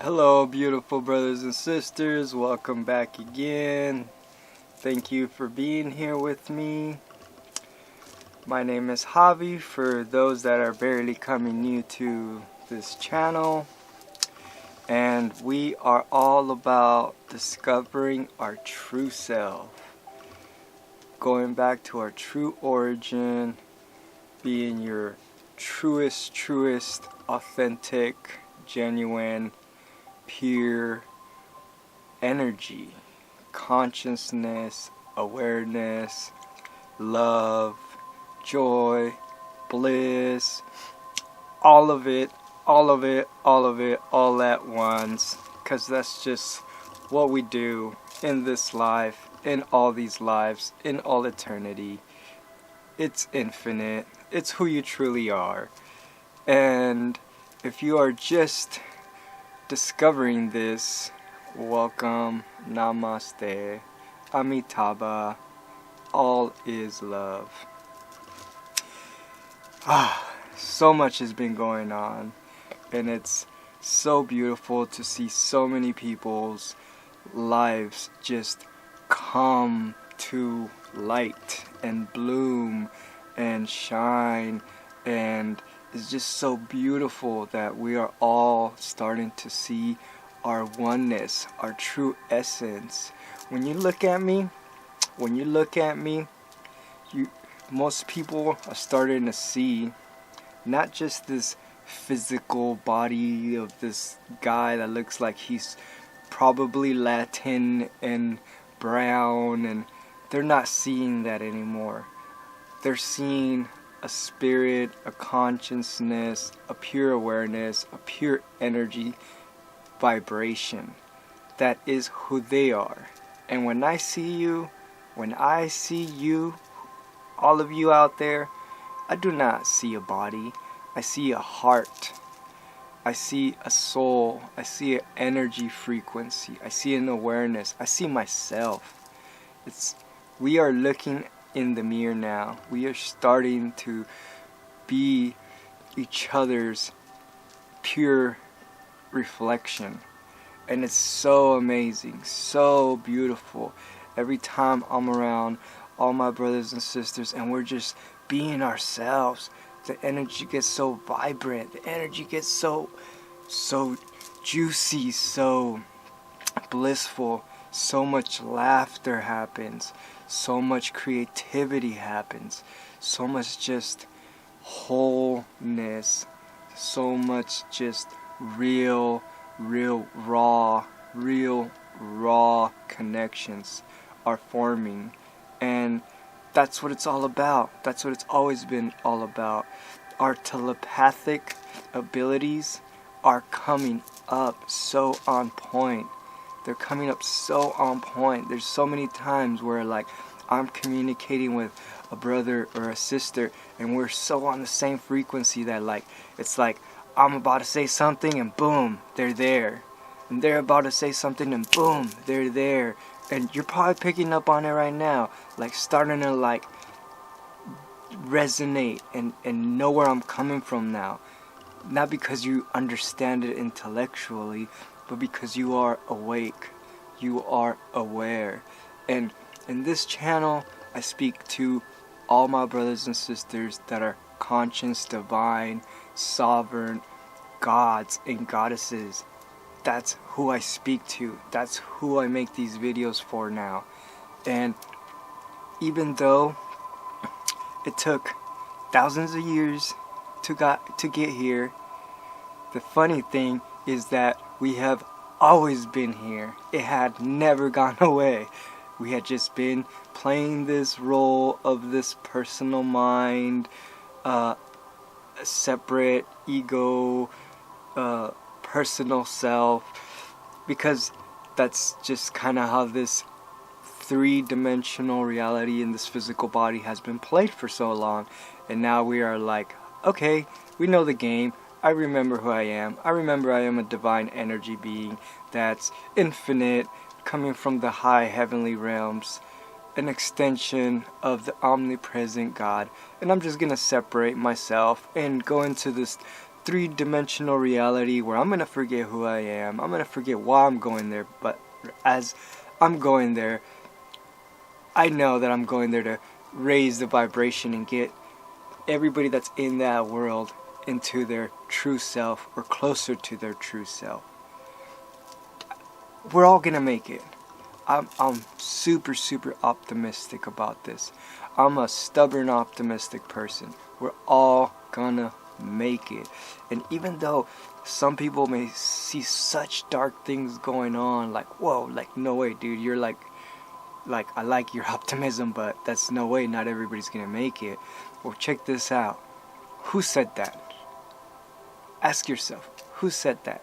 Hello, beautiful brothers and sisters. Welcome back again. Thank you for being here with me. My name is Javi, for those that are barely coming new to this channel. And we are all about discovering our true self. Going back to our true origin, being your truest, authentic, genuine, pure energy, consciousness, awareness, love, joy, bliss, all of it, all at once, because that's just what we do in this life, in all these lives, in all eternity. It's infinite. It's who you truly are. And if you are just discovering this, welcome, Namaste, Amitabah, all is love. So much has been going on, and it's so beautiful to see so many people's lives just come to light and bloom and shine, and it's just so beautiful that we are all starting to see our oneness, our true essence. When you look at me, most people are starting to see not just this physical body of this guy that looks like he's probably Latin and brown, and they're not seeing that anymore. They're seeing a spirit, a consciousness, a pure awareness, a pure energy vibration. That is who they are. And when I see you, all of you out there, I do not see a body. I see a heart. I see a soul. I see an energy frequency. I see an awareness. I see myself. We are looking in the mirror now. We are starting to be each other's pure reflection. And it's so amazing, so beautiful. Every time I'm around all my brothers and sisters and we're just being ourselves, the energy gets so vibrant. The energy gets so juicy, so blissful. So much laughter happens. So much creativity happens. So much just wholeness. So much just real raw connections are forming. And that's what it's all about. That's what it's always been all about. Our telepathic abilities are coming up so on point. They're coming up so on point. There's so many times where like I'm communicating with a brother or a sister and we're so on the same frequency that like it's like I'm about to say something and boom, they're there. And they're about to say something and boom, they're there. And you're probably picking up on it right now, like starting to like resonate and know where I'm coming from now. Not because you understand it intellectually, but because you are awake, you are aware. And in this channel, I speak to all my brothers and sisters that are conscious, divine, sovereign, gods and goddesses. That's who I speak to. That's who I make these videos for now. And even though it took thousands of years to get here, the funny thing is that we have always been here. It had never gone away. We had just been playing this role of this personal mind, separate ego, personal self, because that's just kind of how this three-dimensional reality in this physical body has been played for so long, and now we are like, okay, we know the game. I remember who I am. I remember I am a divine energy being that's infinite, coming from the high heavenly realms, an extension of the omnipresent God, and I'm just gonna separate myself and go into this three-dimensional reality where I'm gonna forget who I am. I'm gonna forget why I'm going there, but as I'm going there, I know that I'm going there to raise the vibration and get everybody that's in that world into their true self, or closer to their true self. We're all gonna make it. I'm super optimistic about this. I'm a stubborn, optimistic person. We're all gonna make it. And even though some people may see such dark things going on, like, whoa, like, no way, dude, you're like, I like your optimism, but that's no way, not everybody's gonna make it. Well, check this out. Who said that? Ask yourself, who said that?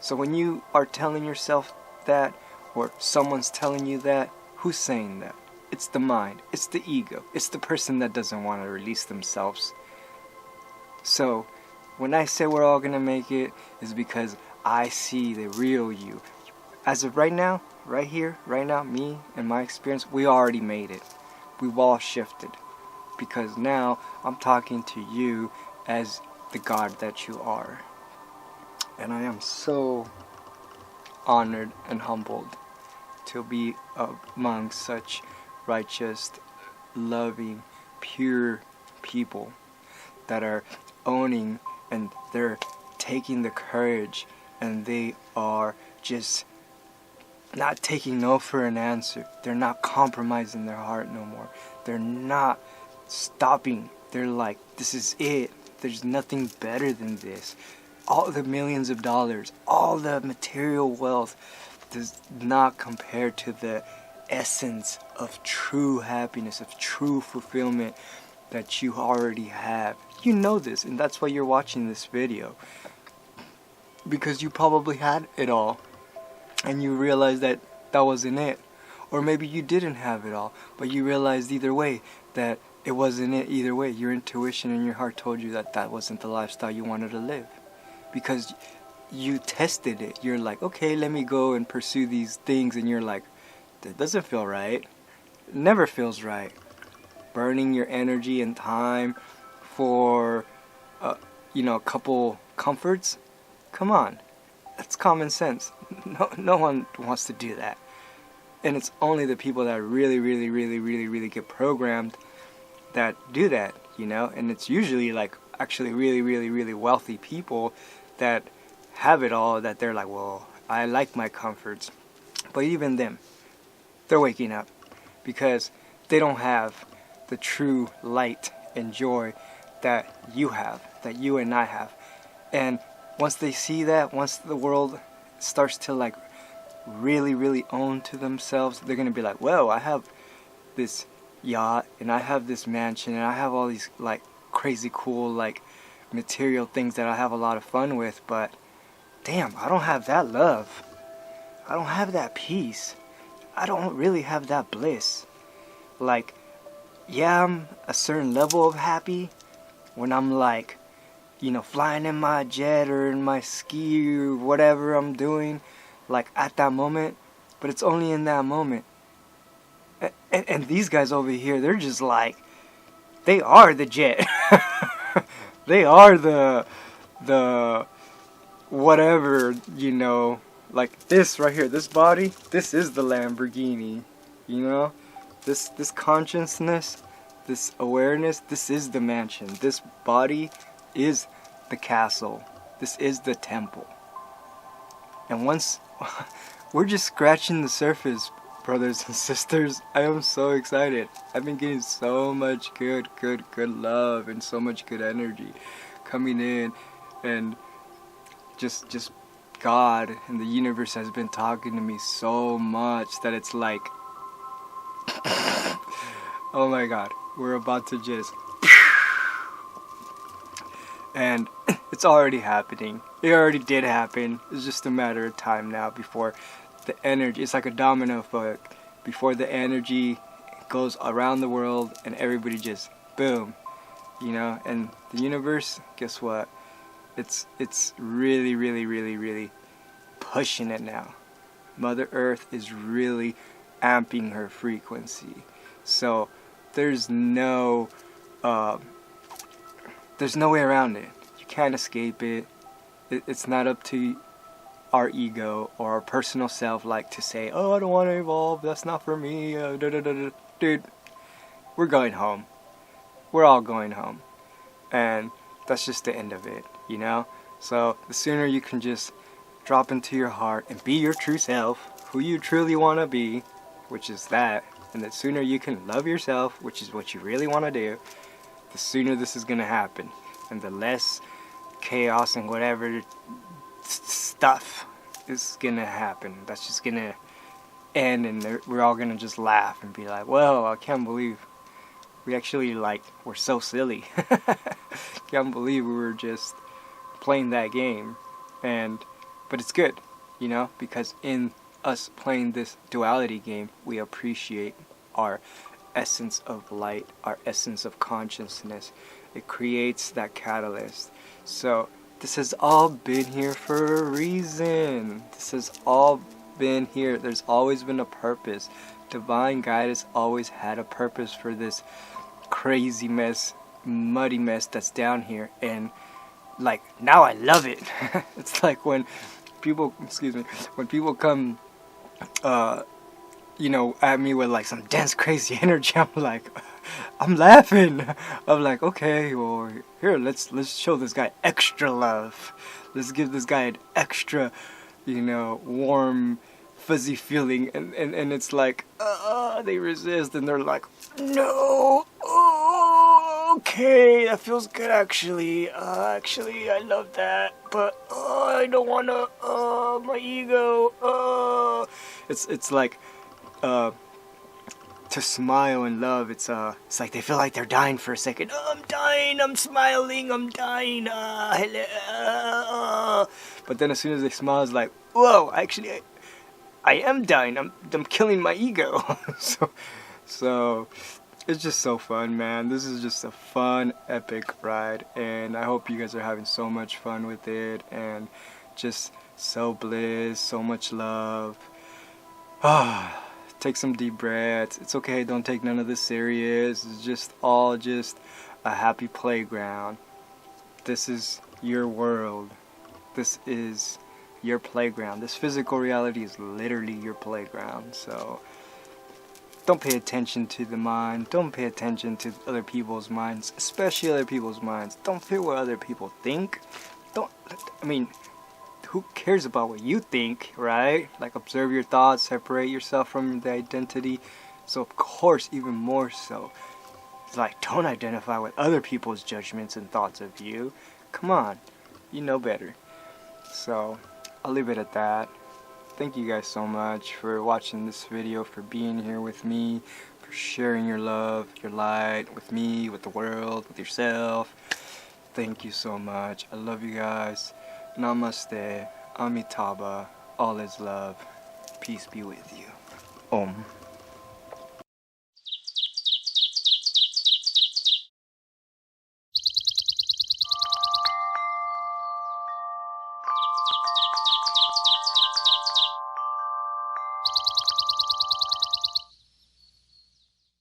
So when you are telling yourself that, or someone's telling you that, who's saying that? It's the mind, it's the ego, it's the person that doesn't want to release themselves. So when I say we're all gonna make it, is because I see the real you. As of right now, right here, right now, me and my experience, we already made it. We've all shifted. Because now I'm talking to you as the God that you are. And I am so honored and humbled to be among such righteous, loving, pure people that are owning, and they're taking the courage, and they are just not taking no for an answer. They're not compromising their heart no more. They're not stopping. They're like, this is it. There's nothing better than this. All the millions of dollars, all the material wealth does not compare to the essence of true happiness, of true fulfillment that you already have. You know this, and that's why you're watching this video. Because you probably had it all, and you realized that that wasn't it. Or maybe you didn't have it all, but you realized either way that it wasn't it either way. Your intuition and your heart told you that that wasn't the lifestyle you wanted to live. Because you tested it. You're like, okay, let me go and pursue these things. And you're like, that doesn't feel right. It never feels right. Burning your energy and time for, a couple comforts. Come on. That's common sense. No one wants to do that. And it's only the people that really get programmed that do that, and it's usually like actually really wealthy people that have it all, that they're like, well, I like my comforts. But even them, they're waking up because they don't have the true light and joy that you have, that you and I have. And once they see that, once the world starts to like really own to themselves, they're gonna be like, well, I have this yacht, and I have this mansion, and I have all these like crazy cool like material things that I have a lot of fun with, but damn, I don't have that love. I don't have that peace. I don't really have that bliss. Like, yeah, I'm a certain level of happy when I'm like, flying in my jet or in my ski or whatever I'm doing, like at that moment, but it's only in that moment. And these guys over here, they're just like, they are the jet. They are the whatever, like this right here, this body, this is the Lamborghini, this consciousness, this awareness, this is the mansion. This body is the castle. This is the temple. And once we're just scratching the surface, brothers and sisters, I am so excited. I've been getting so much good love and so much good energy coming in, and just God and the universe has been talking to me so much that it's like, oh my God, we're about to just, and it's already happening. It already did happen. It's just a matter of time now before the energy, it's like a domino effect. before the energy goes around the world and everybody just boom, you know. And the universe, guess what? It's really pushing it now. Mother Earth is really amping her frequency. So there's no way around it. You can't escape it. It's not up to our ego or our personal self, like to say, oh, I don't want to evolve, that's not for me, dude, we're going home. We're all going home. And that's just the end of it, you know? So the sooner you can just drop into your heart and be your true self, who you truly want to be, which is that, and the sooner you can love yourself, which is what you really want to do, the sooner this is going to happen. And the less chaos and whatever stuff is going to happen. That's just going to end, and we're all going to just laugh and be like, well, I can't believe we actually, like, we're so silly. Can't believe we were just playing that game. But it's good, you know, because in us playing this duality game, we appreciate our essence of light, our essence of consciousness. It creates that catalyst. So this has all been here for a reason. This has all been here. There's always been a purpose. Divine guidance always had a purpose for this crazy mess, muddy mess that's down here. And like, now I love it. It's like when people, when people come you know, at me with like some dense crazy energy, I'm like, I'm laughing. I'm like, okay, well, here, let's show this guy extra love. Let's give this guy an extra, you know, warm, fuzzy feeling. And it's like, they resist, and they're like, no, okay, that feels good, actually. Actually, I love that, but I don't wanna, my ego, It's like, to smile and love, it's like they feel like they're dying for a second. Oh, I'm dying, I'm smiling, I'm dying, hello. But then as soon as they smile, it's like, whoa, actually, I am dying, I'm killing my ego. so it's just so fun, man. This is just a fun, epic ride, and I hope you guys are having so much fun with it, and just so bliss, so much love. Take some deep breaths. It's okay, don't take none of this serious. It's just all just a happy playground. This is your world. This is your playground. This physical reality is literally your playground. So don't pay attention to the mind. Don't pay attention to other people's minds, especially other people's minds. Don't feel what other people think. Who cares about what you think, right? Like, observe your thoughts, separate yourself from the identity. So of course, even more so, it's like, don't identify with other people's judgments and thoughts of you. Come on, you know better. So I'll leave it at that. Thank you guys so much for watching this video, for being here with me, for sharing your love, your light with me, with the world, with yourself. Thank you so much. I love you guys. Namaste, Amitabah, all is love. Peace be with you. Om.